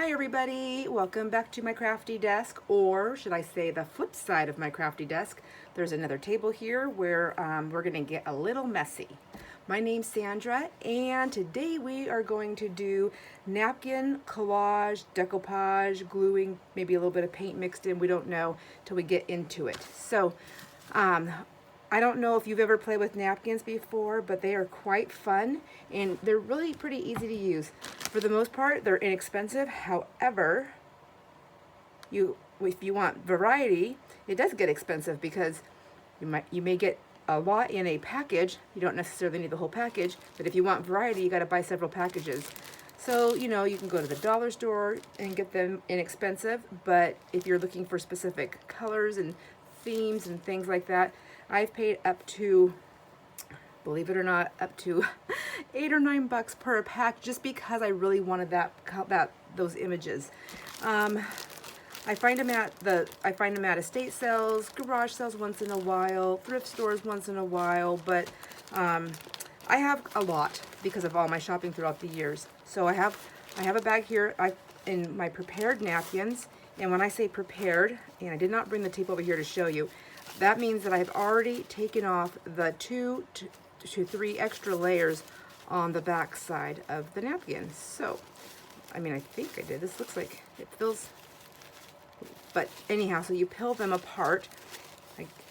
Hi everybody, welcome back to my crafty desk, or should I say the flip side of my crafty desk. There's another table here where we're going to get a little messy. My name's Sandra, and today we are going to do napkin collage, decoupage, gluing, maybe a little bit of paint mixed in, we don't know till we get into it. So I don't know if you've ever played with napkins before, but they are quite fun and they're really pretty easy to use. For the most part, they're inexpensive. However, if you want variety, it does get expensive because you may get a lot in a package. You don't necessarily need the whole package, but if you want variety, you got to buy several packages. So, you know, you can go to the dollar store and get them inexpensive, but if you're looking for specific colors and themes and things like that, I've paid up to, believe it or not, up to $8 or $9 per pack just because I really wanted those images. I find them at estate sales, garage sales once in a while, thrift stores once in a while, but I have a lot because of all my shopping throughout the years. So I have a bag here in my prepared napkins, and when I say prepared, and I did not bring the tape over here to show you, that means that I've already taken off the 2 to 3 extra layers on the back side of the napkin. So, I mean, I think I did. This looks like it feels, but anyhow, so you peel them apart.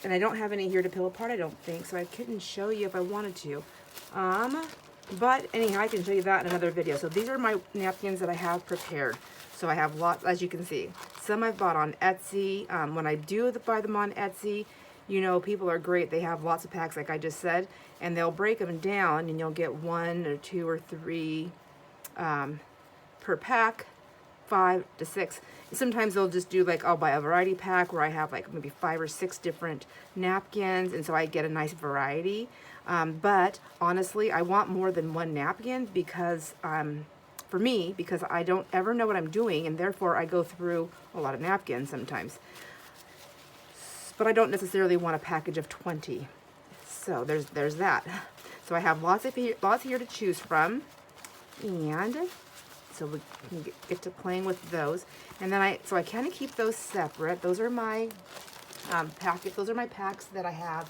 And I don't have any here to peel apart, I don't think, so I couldn't show you if I wanted to. But anyhow, I can show you that in another video. So these are my napkins that I have prepared. So I have lots, as you can see. Some I've bought on Etsy. When I do buy them on Etsy, you know, people are great. They have lots of packs, like I just said, and they'll break them down, and you'll get 1 or 2 or 3 per pack, 5 to 6. Sometimes they'll just do like, I'll buy a variety pack where I have like maybe 5 or 6 different napkins, and so I get a nice variety. But honestly, I want more than one napkin because for me, because I don't ever know what I'm doing, and therefore I go through a lot of napkins sometimes. But I don't necessarily want a package of 20. So there's that. So I have lots here to choose from, and so we can get to playing with those. And then I kind of keep those separate. Those are my Those are my packs that I have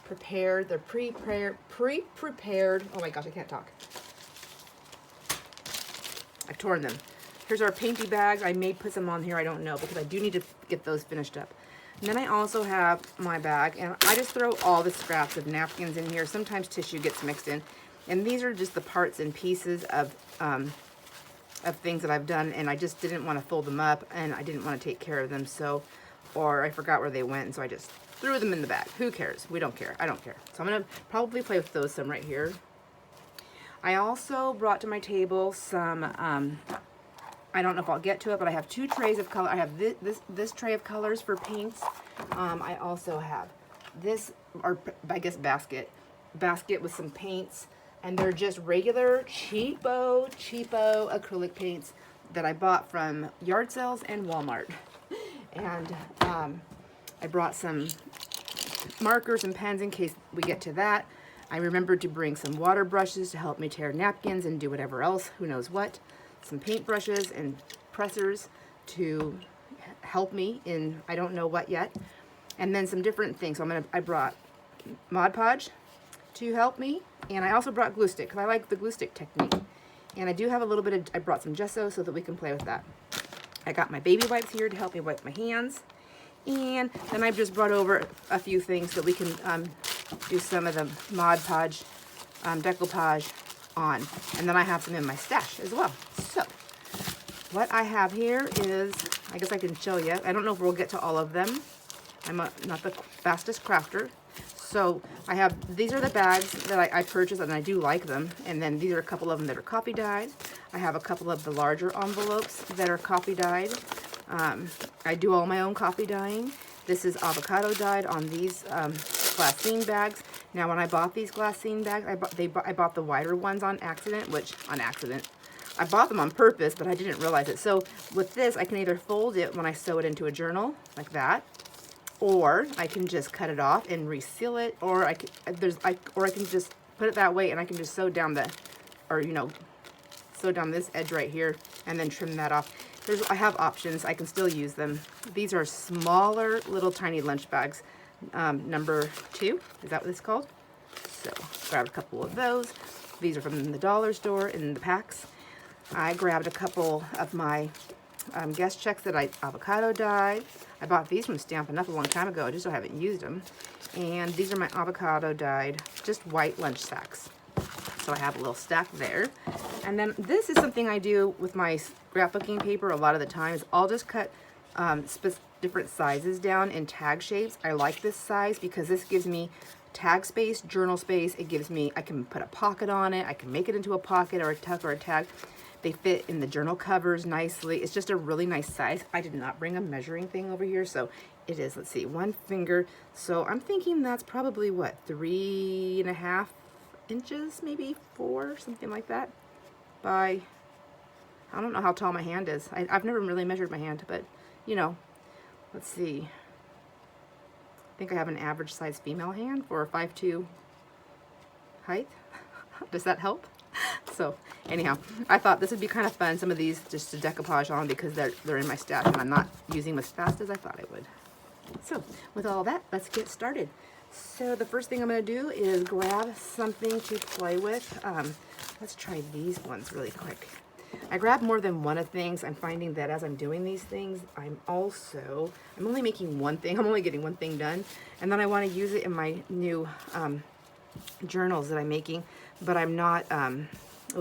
prepared. They're pre-prepared. Oh my gosh, I can't talk. I've torn them. Here's our painty bags. I may put some on here, I don't know, because I do need to get those finished up. And then I also have my bag, and I just throw all the scraps of napkins in here. Sometimes tissue gets mixed in. And these are just the parts and pieces of things that I've done, and I just didn't want to fold them up, and I didn't want to take care of them, so, or I forgot where they went, and so I just threw them in the bag. Who cares? We don't care. I don't care. So I'm going to probably play with those some right here. I also brought to my table some, I don't know if I'll get to it, but I have 2 trays of color. I have this tray of colors for paints. I also have this, or I guess basket with some paints, and they're just regular cheapo acrylic paints that I bought from yard sales and Walmart. And I brought some markers and pens in case we get to that. I remembered to bring some water brushes to help me tear napkins and do whatever else, who knows what. Some paint brushes and pressers to help me in I don't know what yet. And then some different things. So I brought Mod Podge to help me. And I also brought glue stick because I like the glue stick technique. And I do have a little bit of, I brought some gesso so that we can play with that. I got my baby wipes here to help me wipe my hands. And then I've just brought over a few things so we can do some of the Mod Podge decoupage on. And then I have some in my stash as well. So what I have here is, I guess I can show you. I don't know if we'll get to all of them. I'm not the fastest crafter. So I have, these are the bags that I purchased, and I do like them. And then these are a couple of them that are copy dyed. I have a couple of the larger envelopes that are copy dyed. I do all my own copy dyeing. This is avocado dyed on these glassine bags. Now, when I bought these glassine bags, I bought the wider ones on accident, I bought them on purpose, but I didn't realize it. So with this, I can either fold it when I sew it into a journal, like that, or I can just cut it off and reseal it, or I can just put it that way, and I can just sew down sew down this edge right here, and then trim that off. I have options. I can still use them. These are smaller, little tiny lunch bags. Number 2, is that what it's called? So grabbed a couple of those. These are from the dollar store in the packs. I grabbed a couple of my guest checks that I avocado dyed. I bought these from Stampin' Up! A long time ago. I just haven't used them. And these are my avocado dyed, just white lunch sacks. So I have a little stack there. And then this is something I do with my scrapbooking paper a lot of the time, is I'll just cut different sizes down in tag shapes. I like this size because this gives me tag space, journal space. It gives me, I can put a pocket on it. I can make it into a pocket or a tuck or a tag. They fit in the journal covers nicely. It's just a really nice size. I did not bring a measuring thing over here, so it is, let's see, 1 finger. So I'm thinking that's probably what, 3.5 inches, maybe 4, something like that. By, I don't know how tall my hand is. I've never really measured my hand, but you know, let's see. I think I have an average size female hand for a 5'2" height. Does that help? So anyhow, I thought this would be kind of fun, some of these just to decoupage on, because they're in my stash and I'm not using them as fast as I thought I would. So with all that, let's get started. So the first thing I'm going to do is grab something to play with. Let's try these ones really quick. I grab more than one of things. I'm finding that as I'm doing these things, I'm only making one thing. I'm only getting one thing done. And then I want to use it in my new journals that I'm making. But I'm not, oh,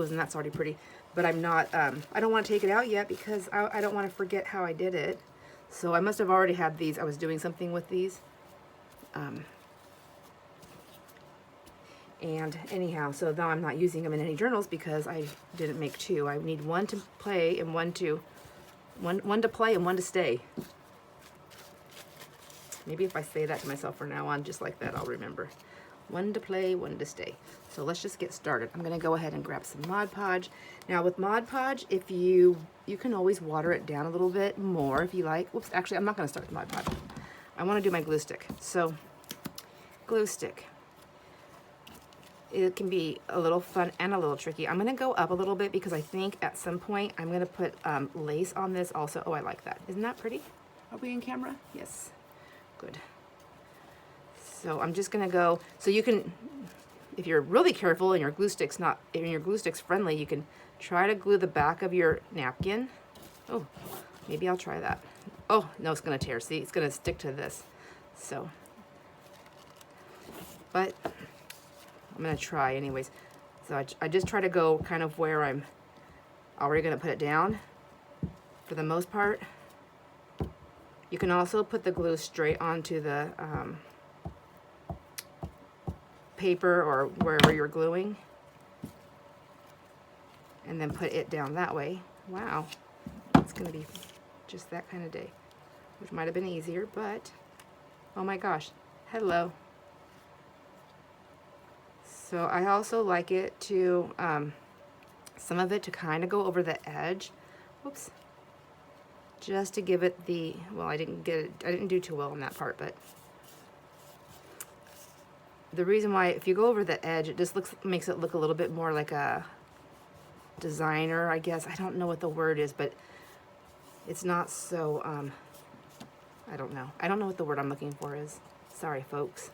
isn't that already pretty? But I'm not, I don't want to take it out yet because I don't want to forget how I did it. So I must have already had these. I was doing something with these. And anyhow, so now I'm not using them in any journals because I didn't make 2. I need one to play and one to play and one to stay. Maybe if I say that to myself from now on, just like that, I'll remember. 1 to play, 1 to stay. So let's just get started. I'm going to go ahead and grab some Mod Podge. Now with Mod Podge, if you can always water it down a little bit more if you like. Whoops, actually I'm not going to start with Mod Podge. I want to do my glue stick. So glue stick. It can be a little fun and a little tricky. I'm going to go up a little bit because I think at some point I'm going to put lace on this also. Oh, I like that. Isn't that pretty? Are we in camera? Yes. Good. So I'm just going to go, so you can, if you're really careful and your glue stick's friendly, you can try to glue the back of your napkin. Oh, maybe I'll try that. Oh, no, it's going to tear. See, it's going to stick to this. So, but I'm going to try anyways. So I just try to go kind of where I'm already going to put it down for the most part. You can also put the glue straight onto the paper or wherever you're gluing and then put it down that way. Wow, it's going to be just that kind of day, which might have been easier, but oh my gosh, hello. So I also like it to, some of it to kind of go over the edge. Whoops. Just to give it the, well, I didn't do too well on that part, but the reason why, if you go over the edge, it just makes it look a little bit more like a designer, I guess. I don't know what the word is, but it's not so, I don't know. I don't know what the word I'm looking for is. Sorry, folks.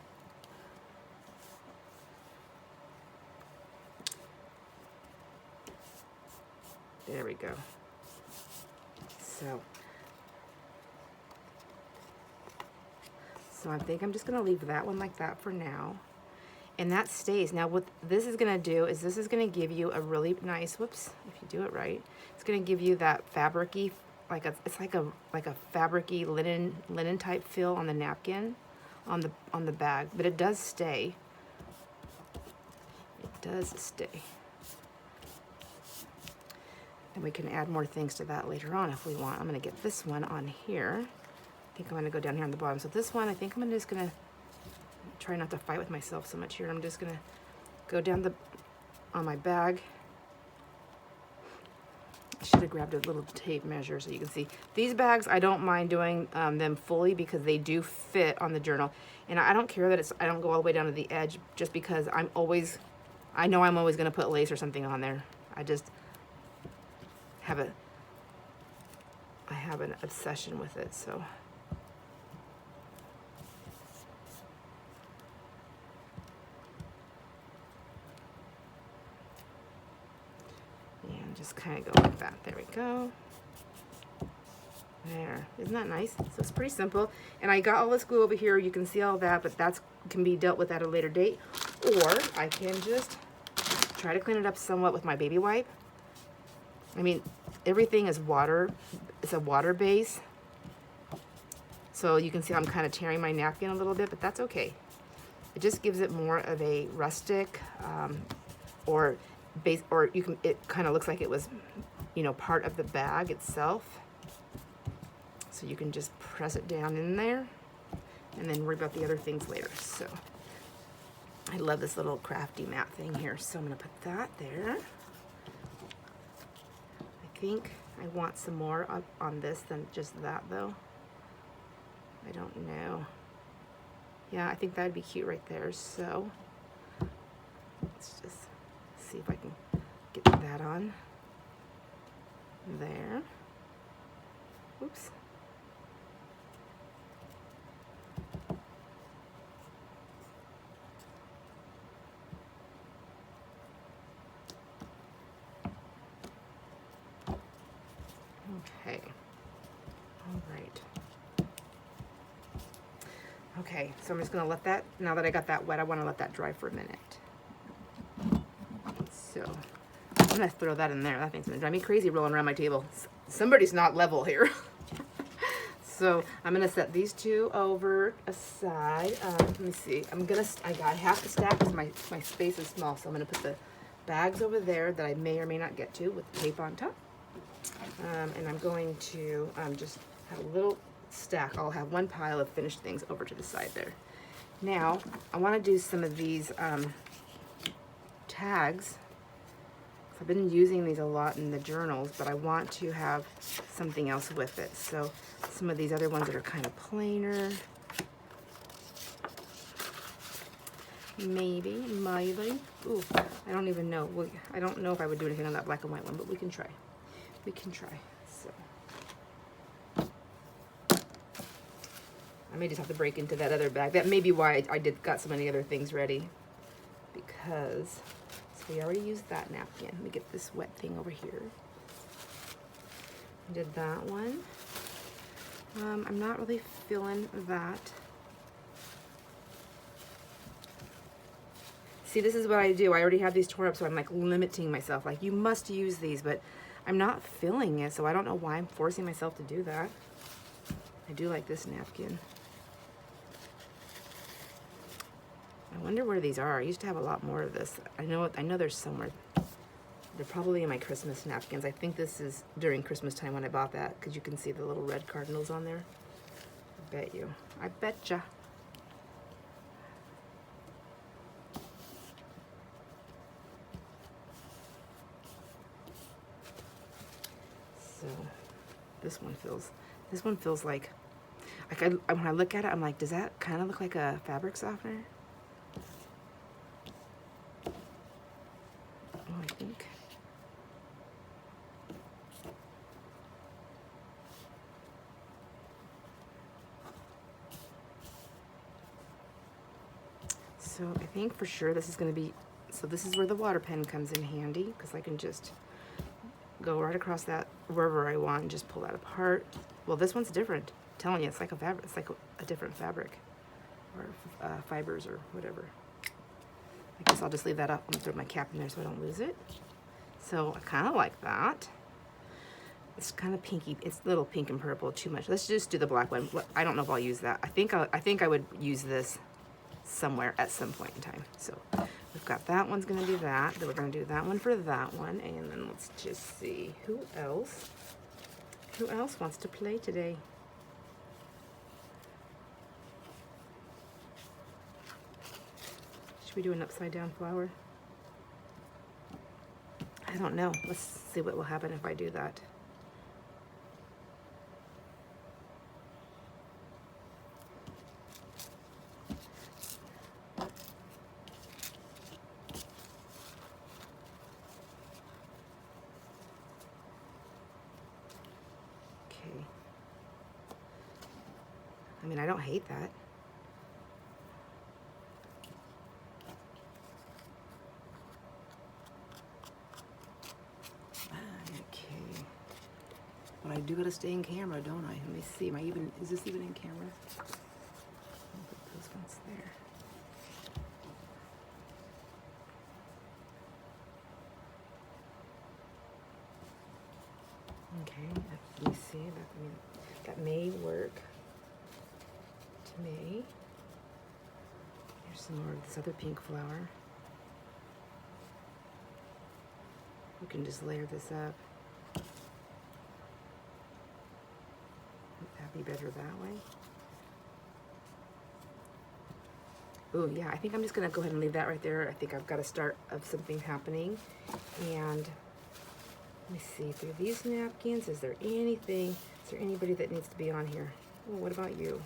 There we go. So I think I'm just going to leave that one like that for now. And that stays. Now what this is going to do is this is going to give you a really nice, whoops, if you do it right, it's going to give you that fabric-y, it's like a fabric-y linen type feel on the napkin, on the bag, but it does stay. It does stay. And we can add more things to that later on if we want. I'm going to get this one on here. I think I'm going to go down here on the bottom. So this one, I think I'm just going to try not to fight with myself so much here. I'm just going to go down on my bag. I should have grabbed a little tape measure so you can see. These bags, I don't mind doing them fully because they do fit on the journal. And I don't care that I don't go all the way down to the edge just because I know I'm always going to put lace or something on there. I just have I have an obsession with it, so. And just kind of go like that. There we go. There, isn't that nice? So it's pretty simple. And I got all this glue over here. You can see all that, but that can be dealt with at a later date. Or I can just try to clean it up somewhat with my baby wipe. I mean, everything is water. It's a water base. So you can see I'm kind of tearing my napkin a little bit, but that's okay. It just gives it more of a rustic or base, or you can, it kind of looks like it was, you know, part of the bag itself. So you can just press it down in there and then worry about the other things later. So I love this little crafty mat thing here. So I'm gonna put that there. I think I want some more up on this than just that though. I don't know. Yeah, I think that'd be cute right there. So let's just see if I can get that on there. Oops. Okay, all right. Okay, so I'm just gonna let that, now that I got that wet, I wanna let that dry for a minute. So, I'm gonna throw that in there. That thing's gonna drive me crazy rolling around my table. Somebody's not level here. So, I'm gonna set these two over aside. Let me see, I have to stack because my space is small, so I'm gonna put the bags over there that I may or may not get to with tape on top. And I'm going to just have a little stack. I'll have one pile of finished things over to the side there. Now, I want to do some of these tags. I've been using these a lot in the journals, but I want to have something else with it. So some of these other ones that are kind of plainer. Maybe. Ooh, I don't even know. I don't know if I would do anything on that black and white one, but we can try. We can try. So I may just have to break into that other bag. That may be why I got so many other things ready, because so we already used that napkin. Let me get this wet thing over here. I did that one. I'm not really feeling that. See, this is what I do. I already have these torn up, so I'm like limiting myself. Like, you must use these, but I'm not feeling it, so I don't know why I'm forcing myself to do that. I do like this napkin. I wonder where these are. I used to have a lot more of this. I know there's somewhere. They're probably in my Christmas napkins. I think this is during Christmas time when I bought that, because you can see the little red cardinals on there. I bet you. I betcha. So this one feels like when I look at it, I'm like, does that kind of look like a fabric softener? Oh, I think. So I think for sure this is going to be, so this is where the water pen comes in handy, because I can just go right across that wherever I want and just pull that apart. Well, this one's different. I'm telling you, it's like a fabric. It's like a different fabric, or fibers or whatever. I guess I'll just leave that up. I'm gonna throw my cap in there so I don't lose it. So I kind of like that. It's kind of pinky. It's a little pink and purple too much. Let's just do the black one. I don't know if I'll use that. I think I would use this somewhere at some point in time. So we've got that one's gonna be that. Then we're gonna do that one for that one, and then let's just see who else wants to play today. Should we do an upside down flower? I don't know. Let's see what will happen if I do that. Okay. I mean, I don't hate that. Okay. But I do gotta stay in camera, don't I? Let me see. Is this even in camera? I'll put those ones there. Okay, let me see. That may work to me. Here's some more of this other pink flower. We can just layer this up. Would that be better that way? Oh yeah, I think I'm just gonna go ahead and leave that right there. I think I've got a start of something happening. And let me see, through these napkins, is there anybody that needs to be on here? Oh, what about you?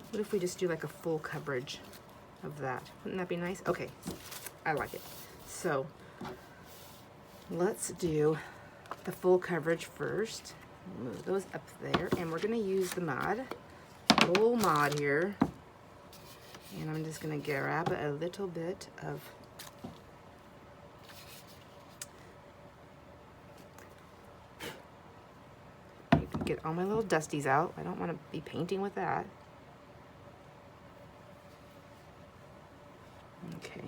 What if we just do like a full coverage of that? Wouldn't that be nice? Okay, I like it. So let's do the full coverage first. Move those up there, and we're gonna use the mod, little mod here, and I'm just gonna grab a little bit of get all my little dusties out. I don't want to be painting with that. Okay.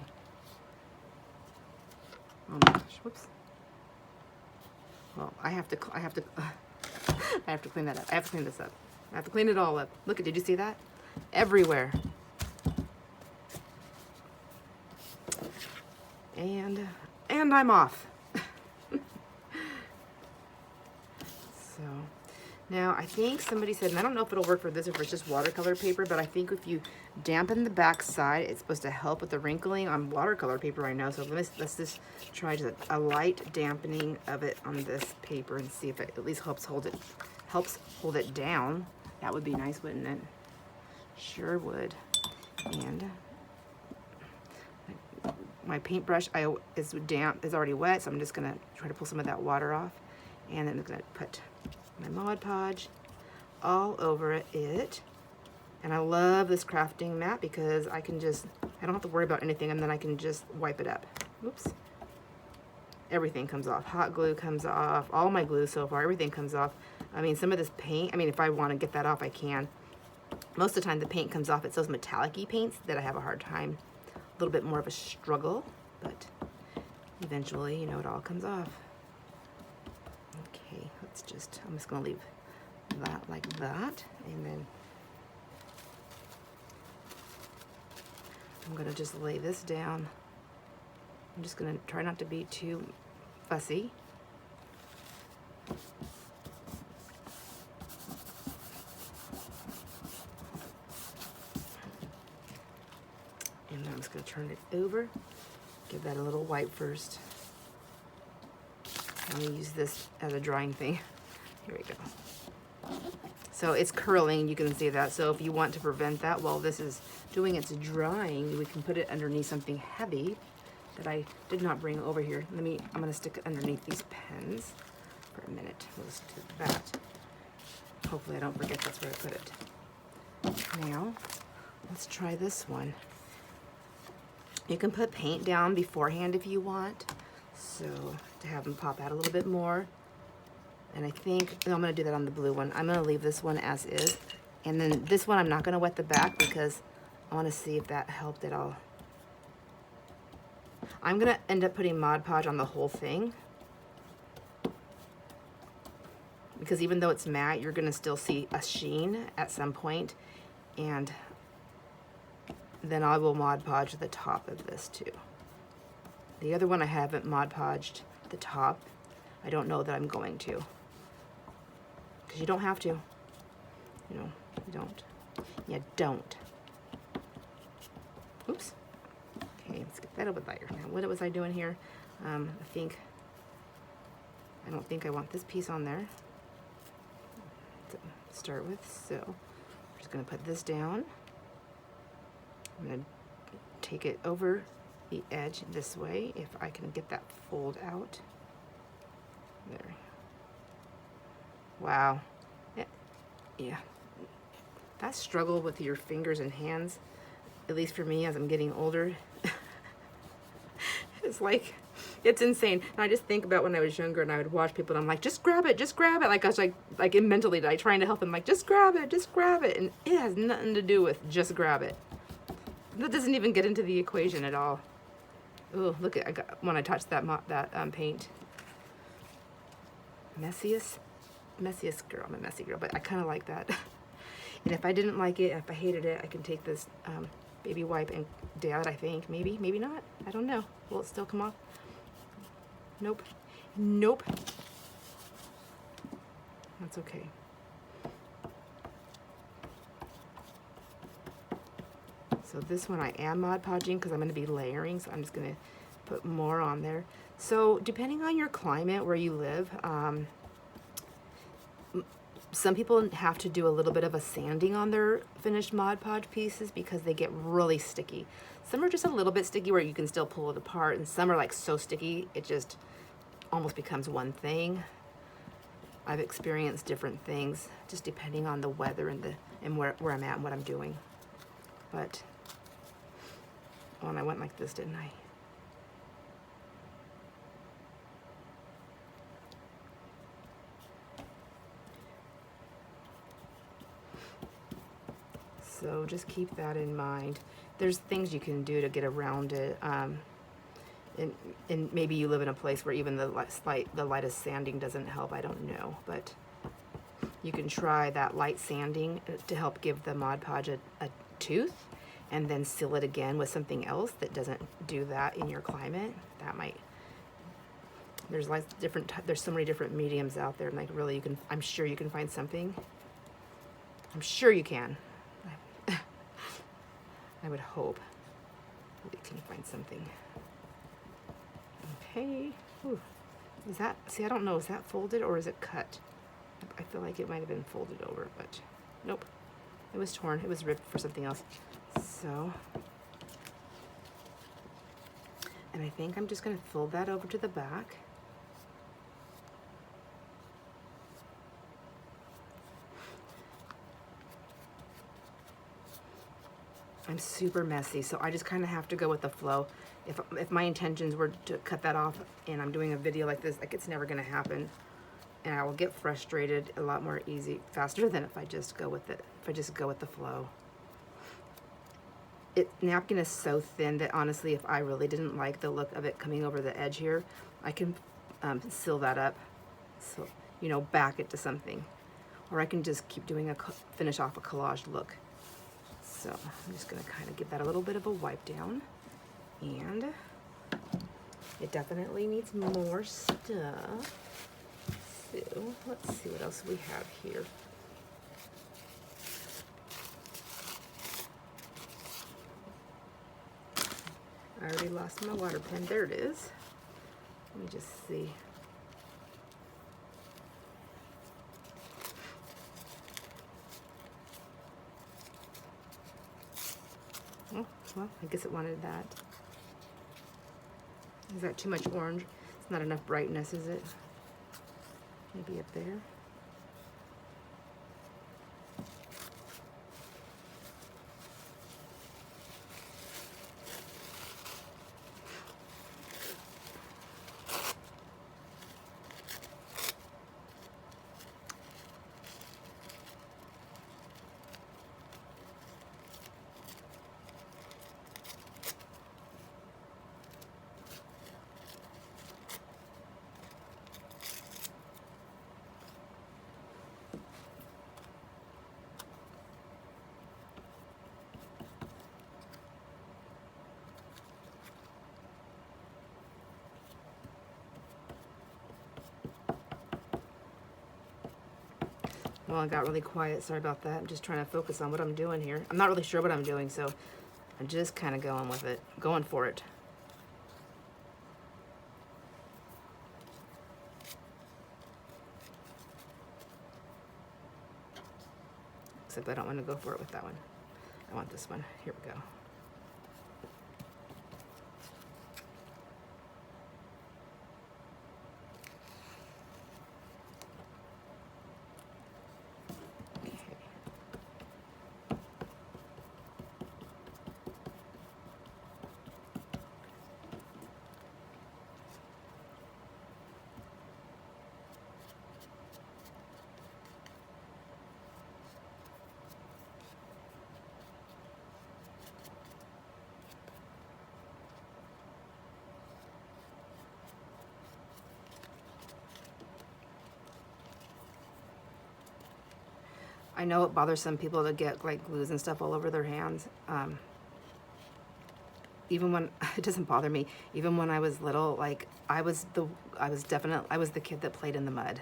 Oh my gosh, whoops. Well, I have to clean that up. I have to clean this up. I have to clean it all up. Look at, did you see that? Everywhere. And I'm off. So now I think somebody said, and I don't know if it'll work for this or if it's just watercolor paper, but I think if you dampen the back side, it's supposed to help with the wrinkling on watercolor paper, I know. So let's just try a light dampening of it on this paper and see if it at least helps hold it down. That would be nice, wouldn't it? Sure would. And my paintbrush is damp, is already wet, so I'm just gonna try to pull some of that water off, and then I'm gonna put my Mod Podge all over it. And I love this crafting mat because I don't have to worry about anything, and then I can just wipe it up. Oops. Everything comes off. Hot glue comes off. All my glue so far, everything comes off. I mean, some of this paint, I mean, if I want to get that off, I can. Most of the time the paint comes off. It's those metallic-y paints that I have a hard time, a little bit more of a struggle, but eventually, you know, it all comes off. Okay, I'm just gonna leave that like that, and then I'm gonna just lay this down. I'm just gonna try not to be too fussy. And I'm just gonna turn it over, give that a little wipe first. I'm gonna use this as a drying thing. Here we go. So it's curling, you can see that. So if you want to prevent that while this is doing its drying, we can put it underneath something heavy that I did not bring over here. I'm gonna stick it underneath these pens for a minute. We'll just do that. Hopefully I don't forget that's where I put it. Now, let's try this one. You can put paint down beforehand if you want, so to have them pop out a little bit more. And I think, no, I'm gonna do that on the blue one. I'm gonna leave this one as is. And then this one, I'm not gonna wet the back because I wanna see if that helped at all. I'm gonna end up putting Mod Podge on the whole thing, because even though it's matte, you're gonna still see a sheen at some point, and then I will Mod Podge the top of this too. The other one I haven't Mod Podged the top. I don't know that I'm going to, because you don't have to. You know, you don't. You don't. Oops. Okay, let's get that over there. Now, what was I doing here? I don't think I want this piece on there to start with, so I'm just gonna put this down. I'm gonna take it over the edge this way, if I can get that fold out. There. Wow. Yeah. That struggle with your fingers and hands, at least for me as I'm getting older, it's like, it's insane. And I just think about when I was younger and I would watch people and I'm like, just grab it, just grab it. Like I was like mentally like trying to help them, like, just grab it, just grab it. And it has nothing to do with just grab it. That doesn't even get into the equation at all. Oh, look at, I got, when I touched that paint. Messiest girl. I'm a messy girl, but I kind of like that. And if I didn't like it, if I hated it, I can take this baby wipe and dab it, I think. Maybe, maybe not. I don't know. Will it still come off? Nope. Nope. That's okay. So this one I am Mod Podging because I'm going to be layering, so I'm just going to put more on there. So depending on your climate where you live, some people have to do a little bit of a sanding on their finished Mod Podge pieces because they get really sticky. Some are just a little bit sticky where you can still pull it apart, and some are like so sticky it just almost becomes one thing. I've experienced different things just depending on the weather and where I'm at and what I'm doing. But, oh, and I went like this, didn't I? So just keep that in mind. There's things you can do to get around it. And maybe you live in a place where even the lightest sanding doesn't help. I don't know, but you can try that light sanding to help give the Mod Podge a tooth, and then seal it again with something else that doesn't do that in your climate. That might. There's like there's so many different mediums out there, and like really, I'm sure you can find something. I'm sure you can. I would hope we can find something. Okay. Ooh. Is that, see, I don't know, is that folded or is it cut? I feel like it might have been folded over, but nope. It was torn. It was ripped for something else. So, and I think I'm just going to fold that over to the back. I'm super messy, so I just kind of have to go with the flow. If my intentions were to cut that off and I'm doing a video like this, like, it's never going to happen. And I will get frustrated a lot more faster than if I just go with it. If I just go with the flow. Napkin is so thin that honestly, if I really didn't like the look of it coming over the edge here, I can seal that up. So, you know, back it to something. Or I can just keep doing finish off a collage look. So I'm just going to kind of give that a little bit of a wipe down. And it definitely needs more stuff. So let's see what else we have here. I already lost my water pen. There it is. Let me just see. Oh, well, I guess it wanted that. Is that too much orange? It's not enough brightness, is it? Maybe up there. Well, I got really quiet. Sorry about that. I'm just trying to focus on what I'm doing here. I'm not really sure what I'm doing, so I'm just kind of going with it, going for it. Except I don't want to go for it with that one. I want this one. Here we go. I know it bothers some people to get like glues and stuff all over their hands. Even when, it doesn't bother me, even when I was little, like I was the kid that played in the mud.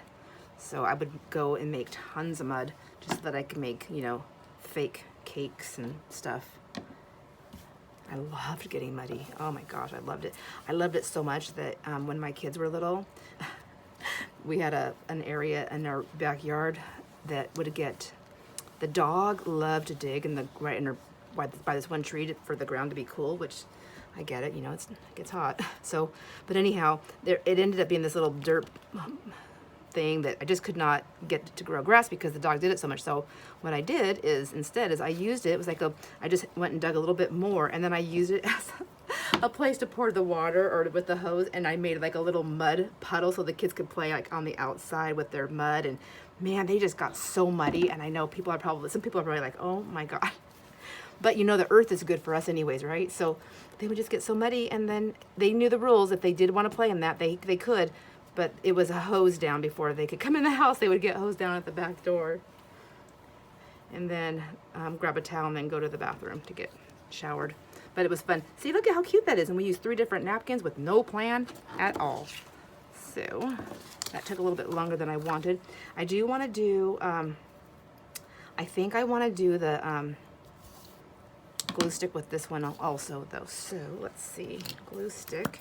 So I would go and make tons of mud just so that I could make, you know, fake cakes and stuff. I loved getting muddy. Oh my gosh, I loved it. I loved it so much that when my kids were little, we had an area in our backyard that would get, the dog loved to dig in the right in her, by this one tree for the ground to be cool, which I get it, you know, it gets hot. So, but anyhow, it ended up being this little dirt thing that I just could not get to grow grass because the dog did it so much. So what I did is instead I used it, it was like I just went and dug a little bit more, and then I used it as a place to pour the water or with the hose, and I made like a little mud puddle so the kids could play like on the outside with their mud. And man, they just got so muddy. And I know some people are probably like, oh my God. But you know, the earth is good for us anyways, right? So they would just get so muddy, and then they knew the rules. If they did want to play in that, they could. But it was a hose down before they could come in the house. They would get hosed down at the back door. And then grab a towel and then go to the bathroom to get showered. But it was fun. See, look at how cute that is. And we used 3 different napkins with no plan at all. So that took a little bit longer than I wanted. I do want to do, I think I want to do the glue stick with this one also though. So let's see, glue stick.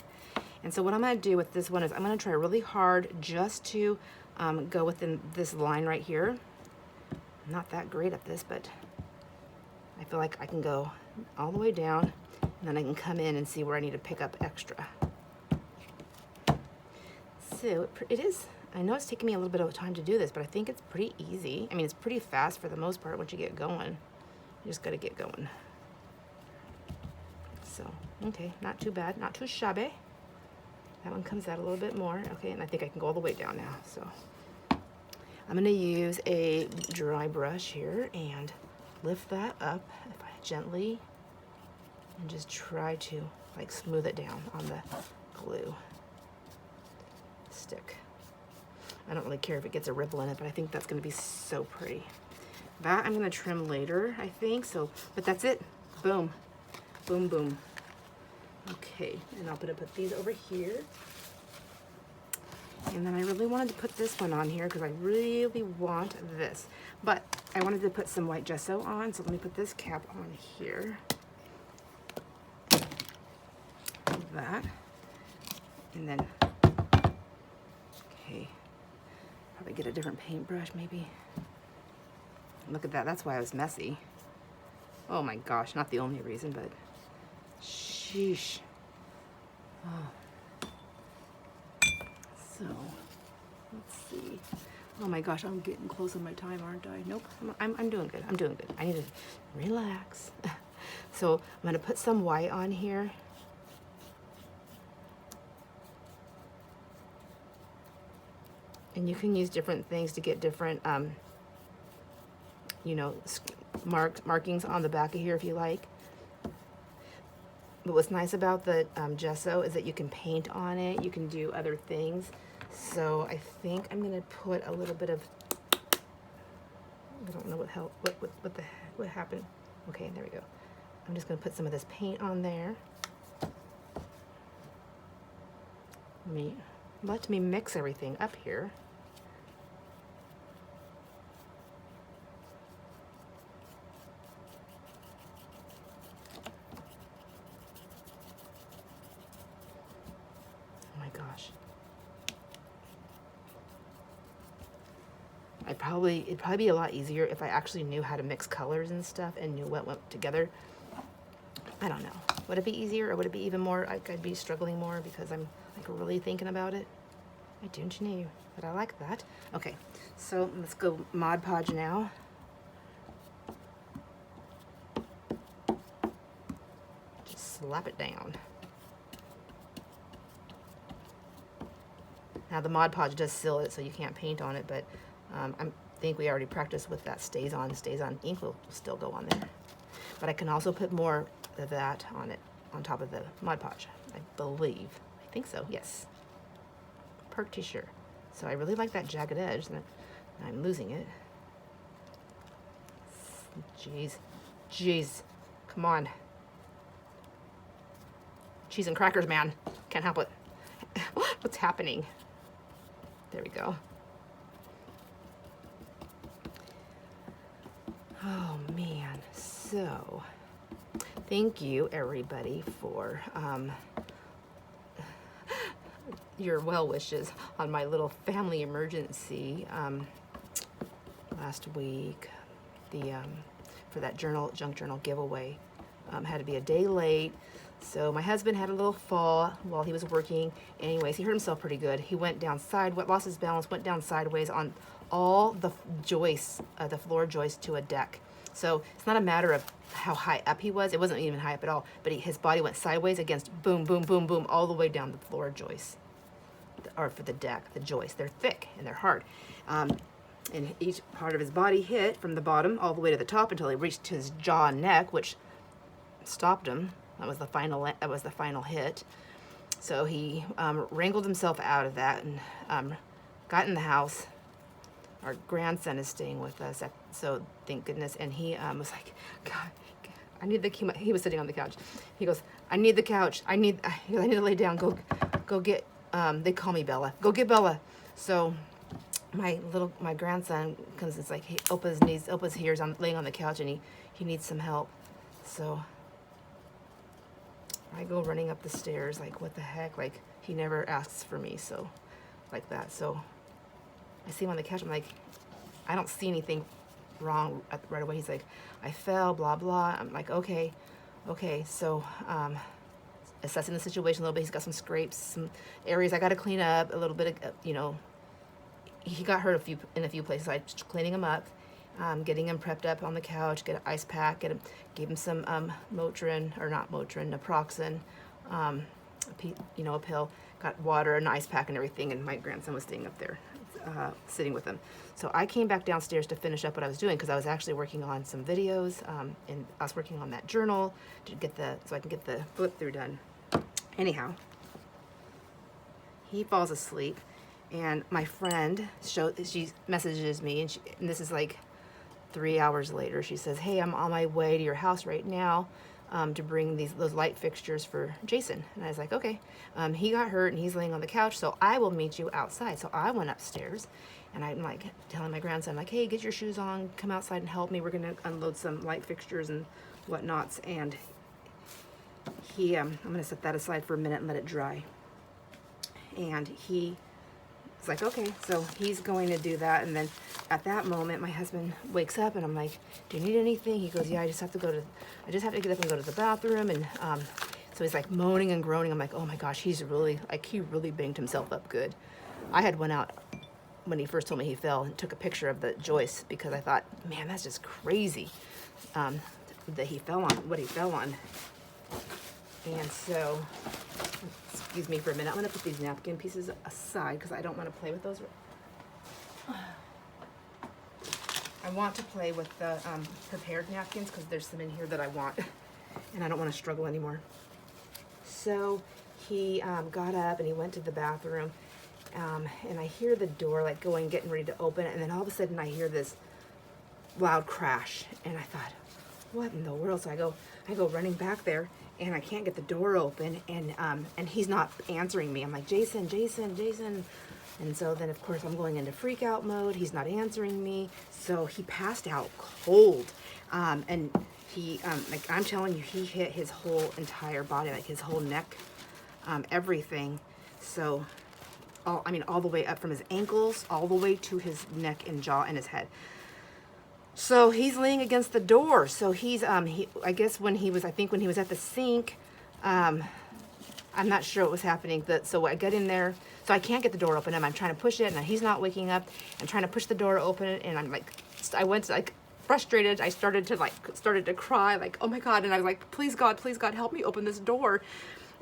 And so what I'm going to do with this one is I'm going to try really hard just to go within this line right here. I'm not that great at this, but I feel like I can go all the way down, and then I can come in and see where I need to pick up extra. So it is, I know it's taking me a little bit of time to do this, but I think it's pretty easy. I mean, it's pretty fast for the most part once you get going. You just got to get going. So, okay, not too bad, not too shabby. That one comes out a little bit more. Okay, and I think I can go all the way down now. So I'm going to use a dry brush here and lift that up if I gently, and just try to like smooth it down on the glue stick. I don't really care if it gets a ripple in it, but I think that's going to be so pretty. That I'm going to trim later, I think. So, but that's it. Boom. Boom, boom. Okay, and I'll put these over here. And then I really wanted to put this one on here because I really want this. But I wanted to put some white gesso on, so let me put this cap on here. Like that. And then, okay, probably get a different paintbrush maybe. Look at that, that's why I was messy. Oh my gosh, not the only reason, but sheesh. Oh. So, let's see. Oh my gosh, I'm getting close on my time, aren't I? Nope, I'm doing good. I'm doing good. I need to relax. So I'm going to put some white on here. And you can use different things to get different, you know, markings on the back of here if you like. But what's nice about the gesso is that you can paint on it. You can do other things. So I think I'm gonna put a little bit of, I don't know what happened. Okay, there we go. I'm just gonna put some of this paint on there. Let me mix everything up here. It'd probably be a lot easier if I actually knew how to mix colors and stuff and knew what went together. I don't know. Would it be easier, or would it be even more, I'd be struggling more because I'm like really thinking about it? I don't know, but I like that. Okay, so let's go Mod Podge now. Just slap it down. Now the Mod Podge does seal it, so you can't paint on it, but I think we already practiced with that stays on ink will still go on there. But I can also put more of that on it, on top of the Mod Podge, I believe. I think so, yes. Pretty sure. So I really like that jagged edge, and I'm losing it. Jeez. Jeez. Come on. Cheese and crackers, man. Can't help it. What's happening? There we go. Oh, man. So, thank you, everybody, for your well wishes on my little family emergency last week. For that junk journal giveaway, had to be a day late. So my husband had a little fall while he was working. Anyways, he hurt himself pretty good. He went down lost his balance, went down sideways on all the joists, the floor joists to a deck. So it's not a matter of how high up he was. It wasn't even high up at all. But his body went sideways against boom, boom, boom, boom, all the way down the floor joists. Or for the deck, the joists. They're thick and they're hard. And each part of his body hit from the bottom all the way to the top until he reached his jaw and neck, which stopped him. That was the final hit. So he wrangled himself out of that and got in the house. Our grandson is staying with us, so thank goodness. And he was like, God, I need the. He was sitting on the couch. He goes, I need the couch. I need to lay down. Go get. They call me Bella. Go get Bella. So my grandson comes. It's like he opens his ears. I'm laying on the couch, and he needs some help. So I go running up the stairs, like, what the heck? Like, he never asks for me, so, like that. So I see him on the couch. I'm like, I don't see anything wrong right away. He's like, I fell, blah, blah. I'm like, okay. So assessing the situation a little bit. He's got some scrapes, some areas I got to clean up, a little bit of, he got hurt in a few places. So I'm cleaning him up. Getting him prepped up on the couch, get an ice pack, gave him some naproxen, a pill, got water, an ice pack and everything, and my grandson was staying up there, sitting with him. So I came back downstairs to finish up what I was doing because I was actually working on some videos, and I was working on that journal so I can get the flip through done. Anyhow, he falls asleep, and my friend, she messages me, and this is like 3 hours later. She says, hey, I'm on my way to your house right now to bring those light fixtures for Jason. And I was like, okay. He got hurt and he's laying on the couch, so I will meet you outside. So I went upstairs, and I'm like telling my grandson, like, hey, get your shoes on, come outside and help me. We're going to unload some light fixtures and whatnots. And I'm going to set that aside for a minute and let it dry. And it's like, okay, so he's going to do that. And then at that moment, my husband wakes up, and I'm like, do you need anything? He goes, yeah, I just have to get up and go to the bathroom. And so he's like moaning and groaning. I'm like, oh my gosh, he really banged himself up good. I had went out when he first told me he fell and took a picture of the joist because I thought, man, that's just crazy that he fell on what he fell on. And so, excuse me for a minute. I'm going to put these napkin pieces aside because I don't want to play with those. I want to play with the prepared napkins because there's some in here that I want, and I don't want to struggle anymore. So he got up and he went to the bathroom, and I hear the door like getting ready to open, and then all of a sudden I hear this loud crash, and I thought, what in the world? So I go running back there, and I can't get the door open, and he's not answering me. I'm like, Jason. And so then, of course, I'm going into freak out mode. He's not answering me. So he passed out cold. And he, like I'm telling you, he hit his whole entire body, like his whole neck, everything. So, all the way up from his ankles, all the way to his neck and jaw and his head. So he's laying against the door. So he's, I guess when he was at the sink, I'm not sure what was happening. So I get in there. So I can't get the door open, and I'm trying to push it, and he's not waking up. I'm trying to push the door open, and I'm like, I went like frustrated. I started to cry, like, oh my God. And I was like, please God, help me open this door.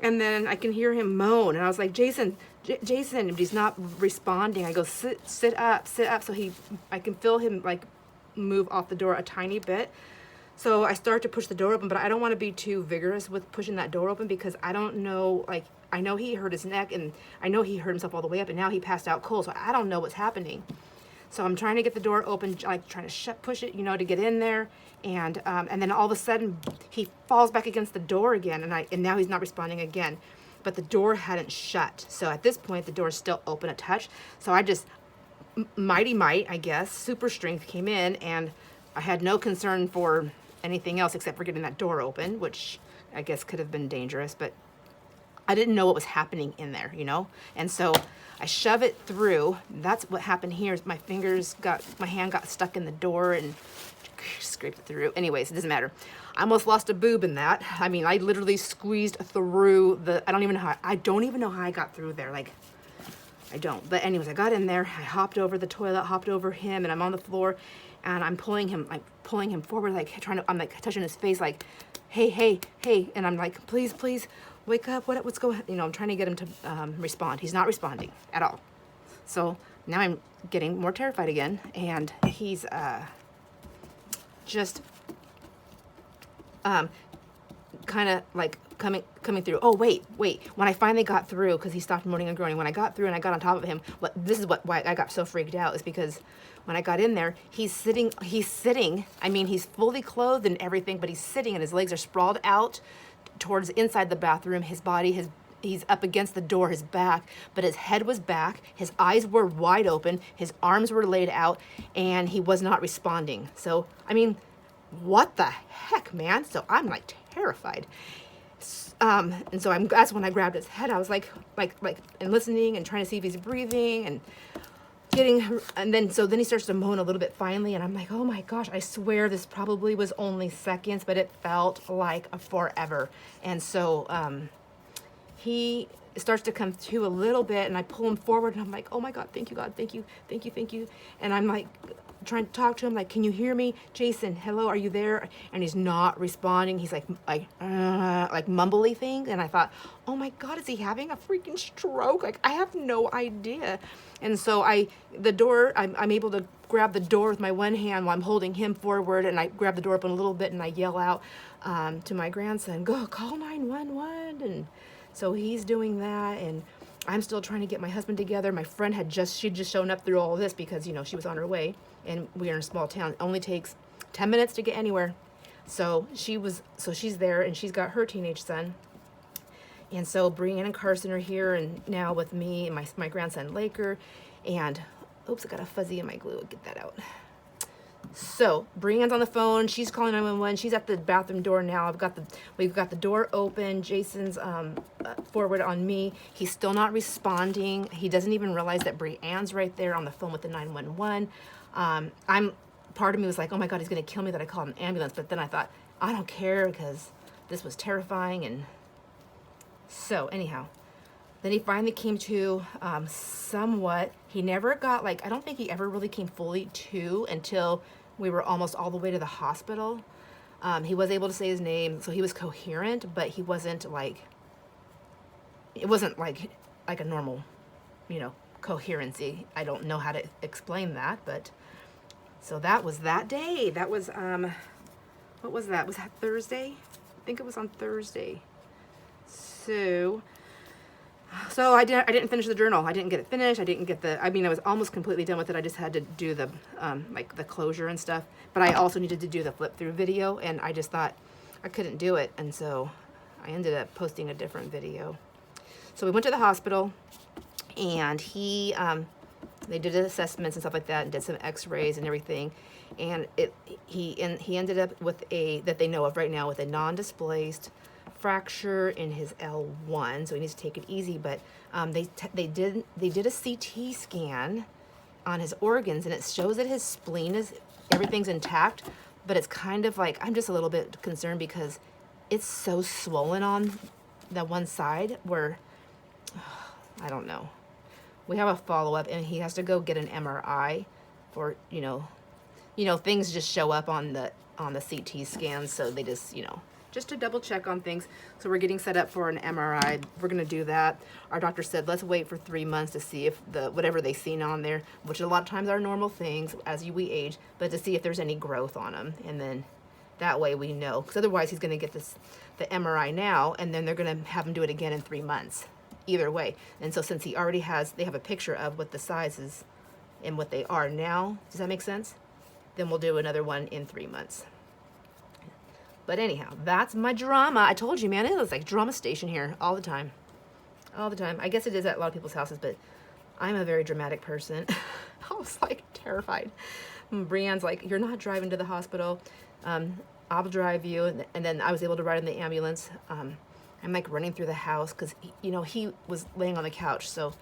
And then I can hear him moan, and I was like, Jason, and he's not responding. I go, sit up. So I can feel him like move off the door a tiny bit. So I start to push the door open, but I don't want to be too vigorous with pushing that door open because I don't know, like, I know he hurt his neck, and I know he hurt himself all the way up, and now he passed out cold, so I don't know what's happening. So I'm trying to get the door open, like trying to push it, you know, to get in there. And then all of a sudden he falls back against the door again, and now he's not responding again. But the door hadn't shut. So at this point, the door is still open a touch. So I just, mighty might, I guess, super strength came in, and I had no concern for anything else except for getting that door open, which I guess could have been dangerous, but I didn't know what was happening in there, you know? And so I shove it through. That's what happened here. Is my hand got stuck in the door and scraped it through. Anyways, it doesn't matter. I almost lost a boob in that. I mean, I literally squeezed through I don't even know how I got through there. Like, I don't. But anyways, I got in there. I hopped over the toilet, hopped over him, and I'm on the floor, and I'm pulling him forward, like I'm like touching his face, like, hey, and I'm like, please, wake up. What's going on? You know, I'm trying to get him to respond. He's not responding at all. So now I'm getting more terrified again, and he's just kind of like coming through. Oh, wait. When I finally got through, because he stopped moaning and groaning, when I got through and I got on top of him, why I got so freaked out is because when I got in there, he's sitting, I mean, he's fully clothed and everything, but he's sitting and his legs are sprawled out towards inside the bathroom. His body, he's up against the door, his back, but his head was back, his eyes were wide open, his arms were laid out, and he was not responding. So, I mean, what the heck, man? So I'm like terrified. And so that's when I grabbed his head. I was like, and listening and trying to see if he's breathing and then he starts to moan a little bit finally, and I'm like, oh my gosh, I swear this probably was only seconds, but it felt like a forever. And so he starts to come to a little bit, and I pull him forward, and I'm like, oh my God, thank you, God, thank you. And I'm like trying to talk to him, like, can you hear me? Jason, hello, are you there? And he's not responding. He's like mumbly thing. And I thought, oh my God, is he having a freaking stroke? Like, I have no idea. And so I'm able to grab the door with my one hand while I'm holding him forward, and I grab the door open a little bit, and I yell out to my grandson, go call 911. And so he's doing that, and I'm still trying to get my husband together. My friend she'd just shown up through all of this because, you know, she was on her way, and we are in a small town. It only takes 10 minutes to get anywhere. So she's there, and she's got her teenage son. And so Brianne and Carson are here, and now with me and my grandson Laker, and oops, I got a fuzzy in my glue. I'll get that out. So Brianne's on the phone. She's calling 911. She's at the bathroom door now. We've got the door open. Jason's forward on me. He's still not responding. He doesn't even realize that Brianne's right there on the phone with the 911. Part of me was like, oh my God, he's gonna kill me that I called an ambulance. But then I thought, I don't care, because this was terrifying. And so anyhow, then he finally came to somewhat. He never got, I don't think he ever really came fully to until we were almost all the way to the hospital. He was able to say his name, so he was coherent, but he wasn't it wasn't like a normal, coherency. I don't know how to explain that, but so that was that day. That was, what was that? Was that Thursday? I think it was on Thursday. So I didn't finish the journal. I didn't get it finished. I was almost completely done with it. I just had to do the the closure and stuff. But I also needed to do the flip through video, and I just thought I couldn't do it, and so I ended up posting a different video. So we went to the hospital, and they did assessments and stuff like that, and did some X-rays and everything, and he ended up with that they know of right now with a non-displaced fracture in his L1, so he needs to take it easy. But they did a CT scan on his organs, and it shows that his spleen everything's intact, but it's kind of like, I'm just a little bit concerned because it's so swollen on the one side where I don't know. We have a follow-up, and he has to go get an MRI for things just show up on the CT scans, so they just to double check on things. So we're getting set up for an MRI. We're going to do that. Our doctor said, let's wait for 3 months to see if whatever they've seen on there, which a lot of times are normal things as we age, but to see if there's any growth on them. And then that way we know, because otherwise he's going to get the MRI now, and then they're going to have him do it again in 3 months, either way. And so since they have a picture of what the size is and what they are now. Does that make sense? Then we'll do another one in 3 months. But anyhow, that's my drama. I told you, man, it was like drama station here all the time. All the time. I guess it is at a lot of people's houses, but I'm a very dramatic person. I was like terrified. Brianne's like, you're not driving to the hospital. I'll drive you. And then I was able to ride in the ambulance. I'm like running through the house because, you know, he was laying on the couch. So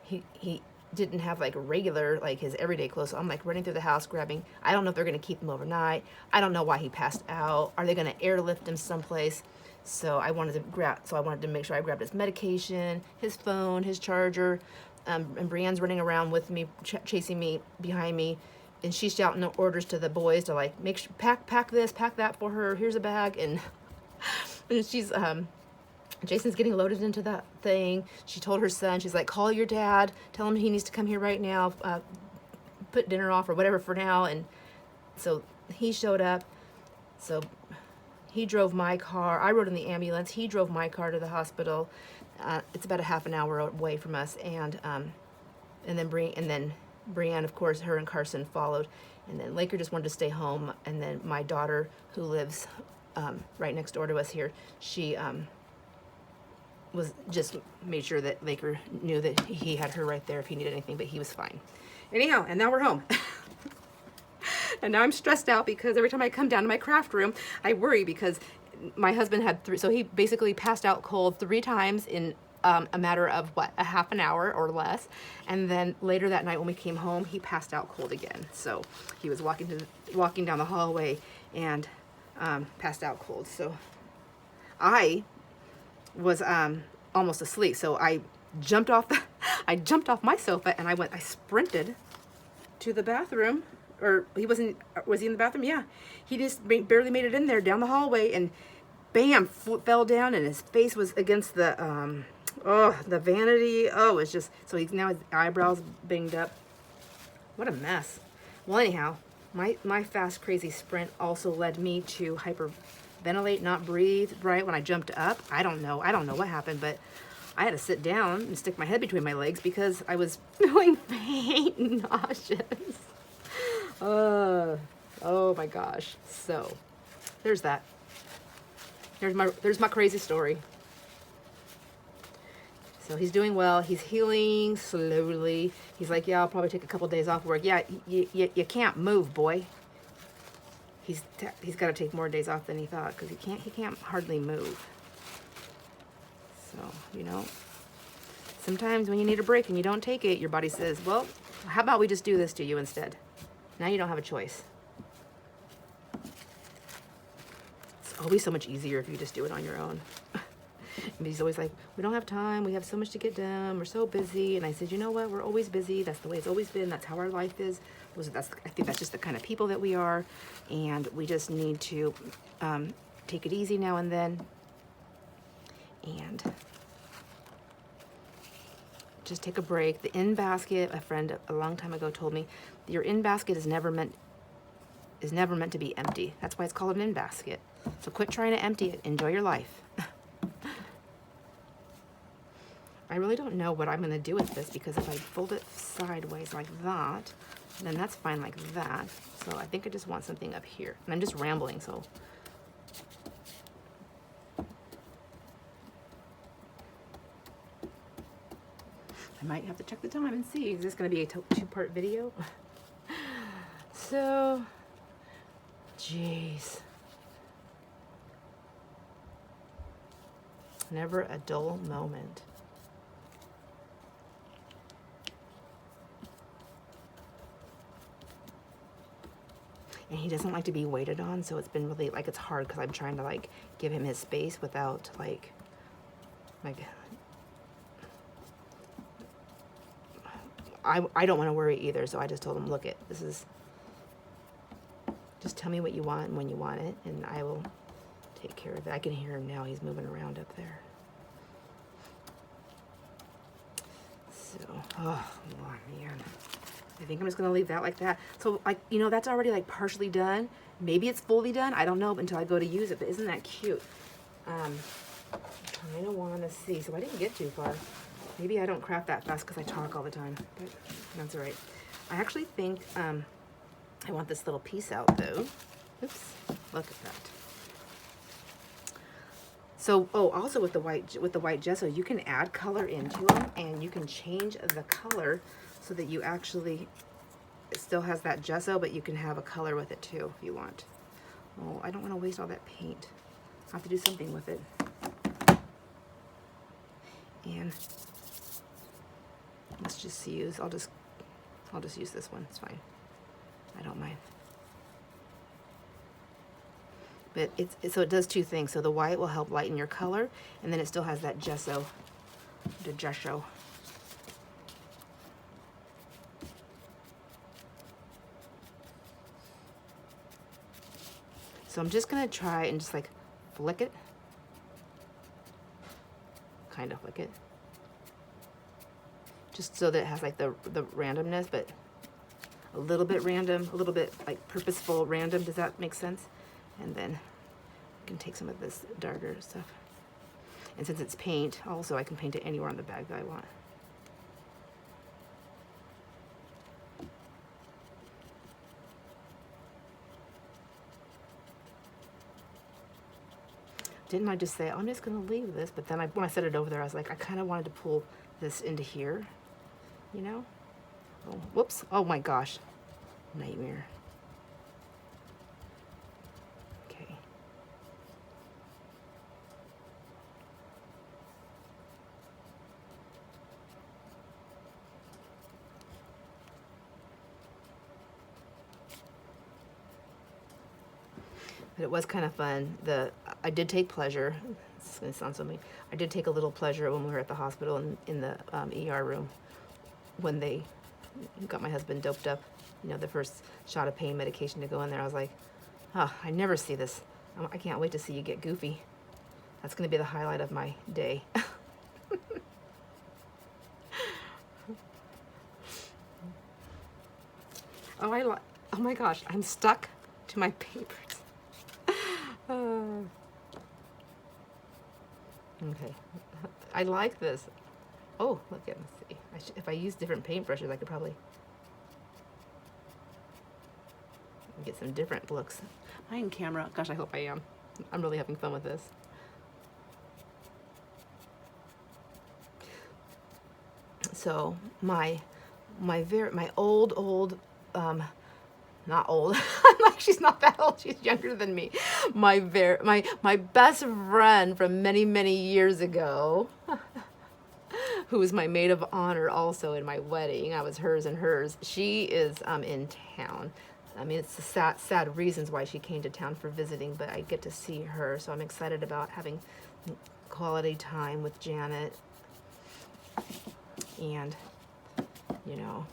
he didn't have like regular, like his everyday clothes. So I'm like running through the house grabbing. I don't know if they're going to keep him overnight. I don't know why he passed out. Are they going to airlift him someplace? So I wanted to make sure I grabbed his medication, his phone, his charger. And Brienne's running around with me, chasing me behind me. And she's shouting orders to the boys to like, make sure, pack this, pack that for her. Here's a bag. And she's, Jason's getting loaded into that thing. She told her son, she's like, call your dad, tell him he needs to come here right now, put dinner off or whatever for now. And so he showed up. So he drove my car. I rode in the ambulance. He drove my car to the hospital. It's about a half an hour away from us. And then Brianne, of course, her and Carson followed. And then Laker just wanted to stay home. And then my daughter, who lives right next door to us here, she was just made sure that Laker knew that he had her right there if he needed anything, but he was fine. Anyhow, and now we're home. And now I'm stressed out because every time I come down to my craft room, I worry because my husband had so he basically passed out cold 3 times in a matter of what, a half an hour or less. And then later that night when we came home, he passed out cold again. So he was walking down the hallway and passed out cold. So I was almost asleep, so I jumped off my sofa and I sprinted to the bathroom. Or was he in the bathroom? Yeah, he just barely made it in there down the hallway, and bam, fell down, and his face was against the vanity. Oh, it's just, so he's now his eyebrows banged up. What a mess. Well, anyhow, my fast crazy sprint also led me to hyperventilate, not breathe right when I jumped up. I don't know what happened, but I had to sit down and stick my head between my legs because I was feeling faint and nauseous. Oh my gosh. So there's that. There's my crazy story. So he's doing well. He's healing slowly. He's like, yeah, I'll probably take a couple days off work. Yeah, you can't move, boy. He's got to take more days off than he thought because he can't hardly move. So, you know, sometimes when you need a break and you don't take it, your body says, well, how about we just do this to you instead? Now you don't have a choice. It's always so much easier if you just do it on your own. And he's always like, we don't have time. We have so much to get done. We're so busy. And I said, you know what? We're always busy. That's the way it's always been. That's how our life is. I think that's just the kind of people that we are. And we just need to take it easy now and then. And just take a break. The in basket, a friend a long time ago told me, your in basket is never meant to be empty. That's why it's called an in basket. So quit trying to empty it. Enjoy your life. I really don't know what I'm going to do with this because if I fold it sideways like that, then that's fine like that. So I think I just want something up here. And I'm just rambling, so. I might have to check the time and see. Is this going to be a two-part video? So, jeez. Never a dull moment. And he doesn't like to be waited on, so it's been really, like, it's hard because I'm trying to, like, give him his space without, like, I don't want to worry either, so I just told him, look, just tell me what you want and when you want it, and I will take care of it. I can hear him now. He's moving around up there. So, oh man. I think I'm just going to leave that like that. So, like, you know, that's already, like, partially done. Maybe it's fully done. I don't know until I go to use it, but isn't that cute? I kind of want to see. So I didn't get too far. Maybe I don't craft that fast because I talk all the time, but that's all right. I actually think I want this little piece out though. Oops, look at that. So, oh, also with the white gesso, you can add color into them, and you can change the color so that you actually, it still has that gesso, but you can have a color with it too if you want. Oh, I don't want to waste all that paint. I have to do something with it. And let's just use, I'll just use this one. It's fine. I don't mind. But so it does two things. So the white will help lighten your color, and then it still has that gesso, the gesso. So I'm just gonna try and just like flick it, kind of flick it, just so that it has like the randomness, but a little bit random, a little bit like purposeful random. Does that make sense? And then you can take some of this darker stuff. And since it's paint, also I can paint it anywhere on the bag that I want. Didn't I just say, I'm just gonna leave this? But then when I set it over there, I was like, I kind of wanted to pull this into here, you know? Oh, whoops, oh my gosh, nightmare. But it was kind of fun. I did take pleasure. This is going to sound so mean. I did take a little pleasure when we were at the hospital in the ER room when they got my husband doped up. You know, the first shot of pain medication to go in there. I was like, oh, I never see this. I can't wait to see you get goofy. That's going to be the highlight of my day. Oh my gosh, I'm stuck to my papers. Okay, I like this. Oh, look at, let's see. If I use different paintbrushes, I could probably get some different looks. Am I in camera? Gosh, I hope I am. I'm really having fun with this. So my old not old. I'm like, she's not that old. She's younger than me. My best friend from many years ago, who was my maid of honor also in my wedding. I was hers and hers. She is in town. I mean, it's the sad reasons why she came to town for visiting, but I get to see her, so I'm excited about having quality time with Janet. And, you know,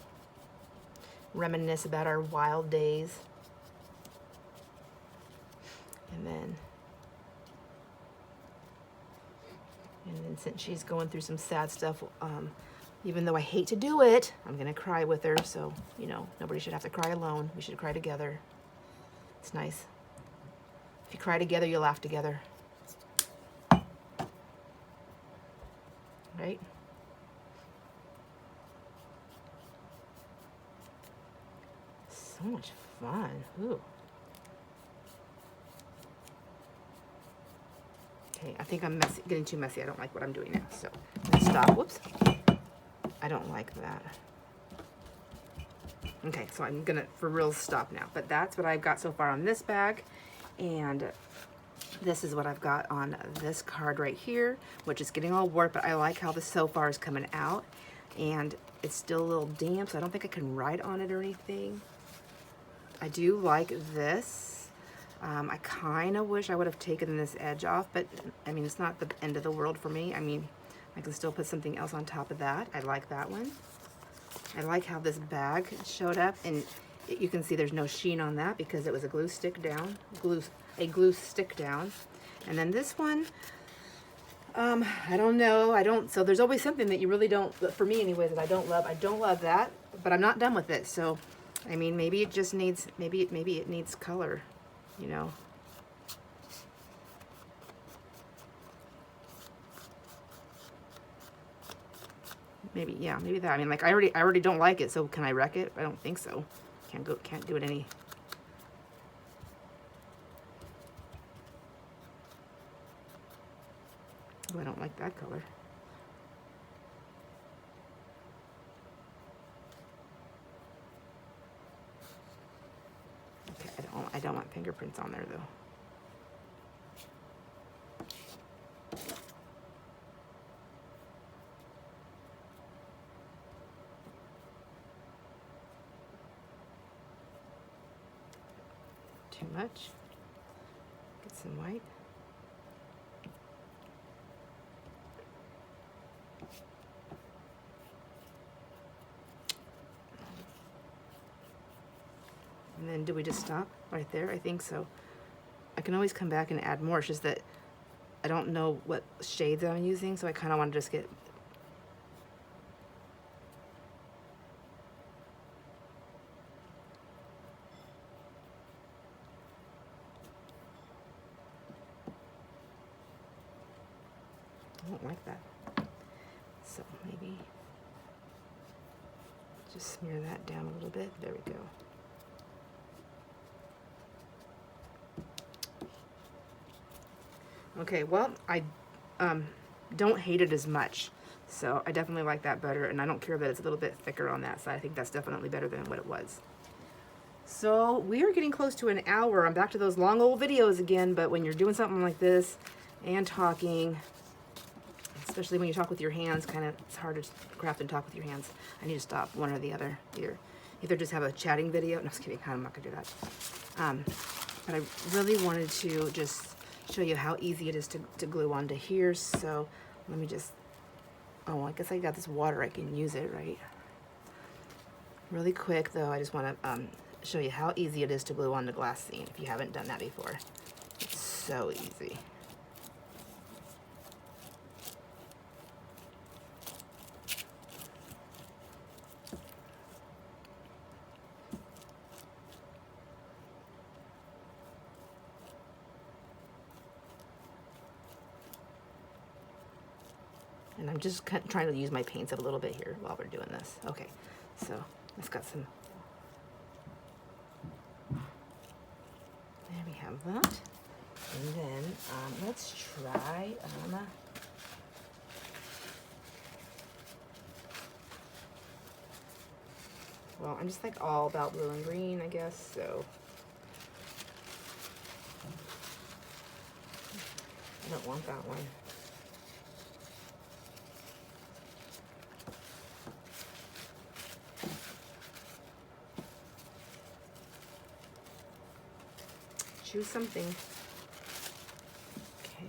reminisce about our wild days. And then since she's going through some sad stuff, even though I hate to do it, I'm gonna cry with her. So, you know, nobody should have to cry alone. We should cry together. It's nice. If you cry together, you laugh together. Right? So much fun. Ooh. Okay, I think I'm getting too messy. I don't like what I'm doing now. So let's stop. Whoops. I don't like that. Okay, so I'm gonna for real stop now. But that's what I've got so far on this bag. And this is what I've got on this card right here, which is getting all warped, but I like how this so far is coming out. And it's still a little damp, so I don't think I can write on it or anything. I do like this. I kind of wish I would have taken this edge off, but I mean, it's not the end of the world for me. I mean, I can still put something else on top of that. I like that one. I like how this bag showed up, and you can see there's no sheen on that because it was a glue stick down, a glue stick down. And then this one, I don't know. So there's always something that you really don't, for me anyway, that I don't love. I don't love that, but I'm not done with it. So, I mean, maybe it just needs, maybe it needs color, you know. Maybe, yeah, maybe that. I mean, like I already don't like it, so can I wreck it? I don't think so. Can't do it any. Oh, I don't like that color. Okay, I don't want fingerprints on there though. Too much. Get some white. And then do we just stop right there? I think so. I can always come back and add more. It's just that I don't know what shades I'm using, so I kind of want to just get. I don't like that. So maybe just smear that down a little bit. There we go. Okay, well, I don't hate it as much, so I definitely like that better, and I don't care that it's a little bit thicker on that side. I think that's definitely better than what it was. So we are getting close to an hour. I'm back to those long old videos again, but when you're doing something like this and talking, especially when you talk with your hands, it's hard to craft and talk with your hands. I need to stop one or the other. Either just have a chatting video. No, just kidding. I'm not gonna do that. But I really wanted to just show you how easy it is to glue onto here. So let me just, oh, I guess I got this water, I can use it, right? Really quick though, I just want to show you how easy it is to glue onto glassine if you haven't done that before. It's so easy. And I'm just trying to use my paints a little bit here while we're doing this. Okay, so let's got some. There we have that. And then let's try. Well, I'm just like all about blue and green, I guess. So I don't want that one. Choose something. Okay.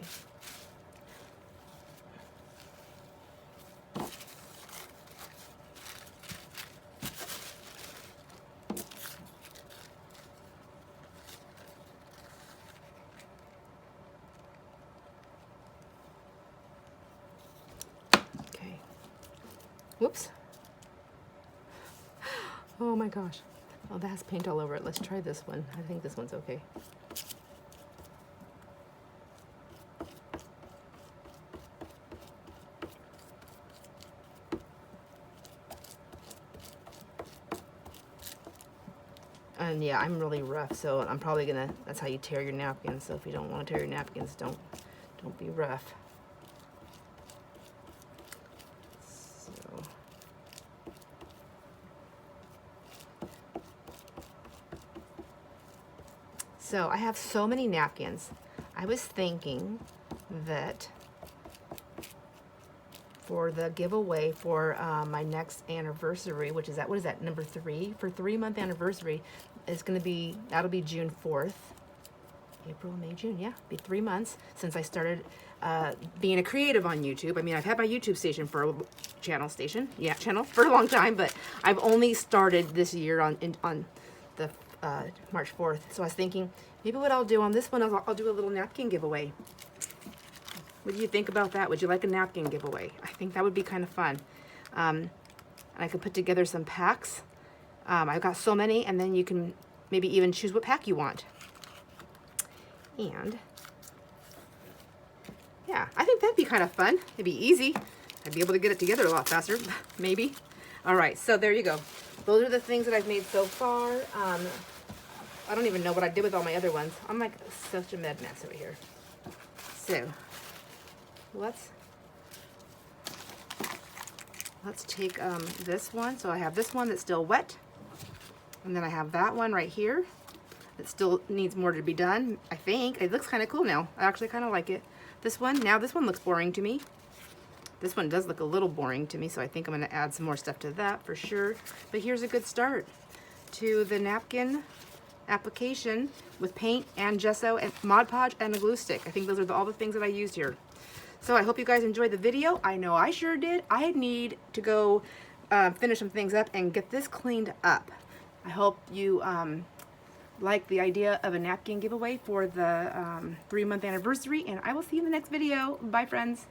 Okay. Whoops. Oh my gosh. Oh, that has paint all over it. Let's try this one. I think this one's okay. And yeah, I'm really rough, so I'm probably gonna, that's how you tear your napkins. So if you don't want to tear your napkins, don't be rough. So I have so many napkins. I was thinking that for the giveaway for my next anniversary, which is what is that, number 3? For 3-month anniversary, it's gonna be, that'll be June 4th. April, May, June, yeah, be 3 months since I started being a creative on YouTube. I mean, I've had my YouTube station for channel for a long time, but I've only started this year on the March 4th. So I was thinking, maybe what I'll do on this one is I'll do a little napkin giveaway. What do you think about that? Would you like a napkin giveaway? I think that would be kind of fun. And I could put together some packs. I've got so many, and then you can maybe even choose what pack you want. And yeah, I think that'd be kind of fun. It'd be easy. I'd be able to get it together a lot faster, maybe. All right, so there you go. Those are the things that I've made so far. I don't even know what I did with all my other ones. I'm like such a mess over here. So let's take this one. So I have this one that's still wet, and then I have that one right here that still needs more to be done. I think it looks kind of cool now. I actually kind of like it. This one looks boring to me. This one does look a little boring to me, so I think I'm going to add some more stuff to that for sure. But here's a good start to the napkin application with paint and gesso and Mod Podge and a glue stick. I think those are all the things that I used here. So I hope you guys enjoyed the video. I know I sure did. I need to go finish some things up and get this cleaned up. I hope you like the idea of a napkin giveaway for the 3-month anniversary, and I will see you in the next video. Bye, friends.